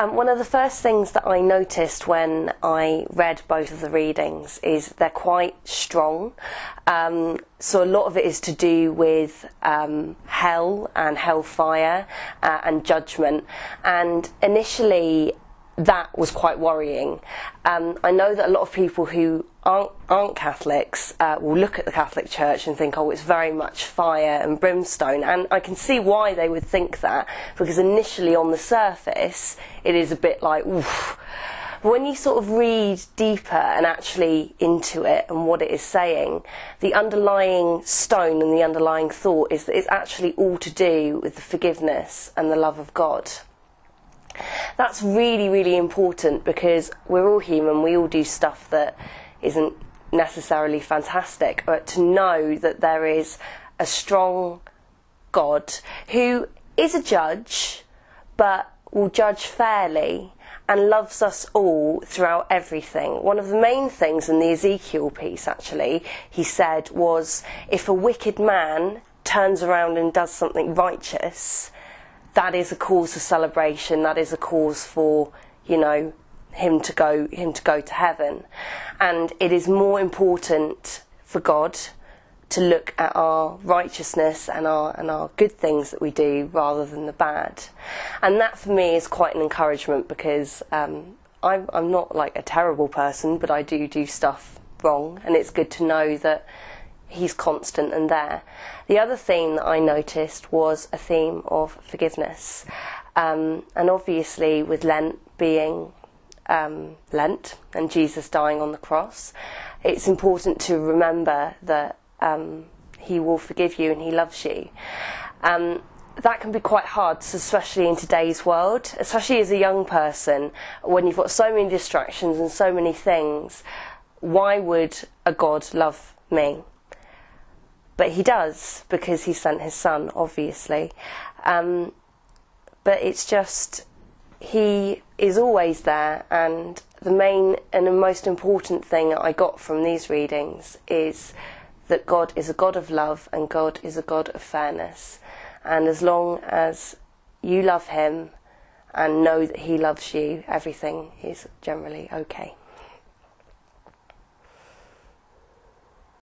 One of the first things that I noticed when I read both of the readings is they're quite strong. So a lot of it is to do with hell and hellfire and judgment. And initially that was quite worrying. I know that a lot of people who aren't Catholics will look at the Catholic Church and think, oh, it's very much fire and brimstone, and I can see why they would think that, because initially on the surface it is a bit like, oof. But when you sort of read deeper and actually into it and what it is saying, the underlying stone and the underlying thought is that it's actually all to do with the forgiveness and the love of God. That's really, really important, because we're all human, we all do stuff that isn't necessarily fantastic, but to know that there is a strong God who is a judge, but will judge fairly and loves us all throughout everything. One of the main things in the Ezekiel piece, actually, he said, was if a wicked man turns around and does something righteous, that is a cause for celebration, that is a cause for, him to go to heaven. And it is more important for God to look at our righteousness and our good things that we do rather than the bad. And that for me is quite an encouragement, because I'm not like a terrible person, but I do stuff wrong, and it's good to know that he's constant and there. The other theme that I noticed was a theme of forgiveness. And obviously with Lent being Lent and Jesus dying on the cross, it's important to remember that he will forgive you and he loves you. That can be quite hard, especially in today's world, especially as a young person, when you've got so many distractions and so many things. Why would a God love me? But he does, because he sent his son, obviously. But it's just, he is always there, and the main and the most important thing that I got from these readings is that God is a God of love and God is a God of fairness. And as long as you love him and know that he loves you, everything is generally okay.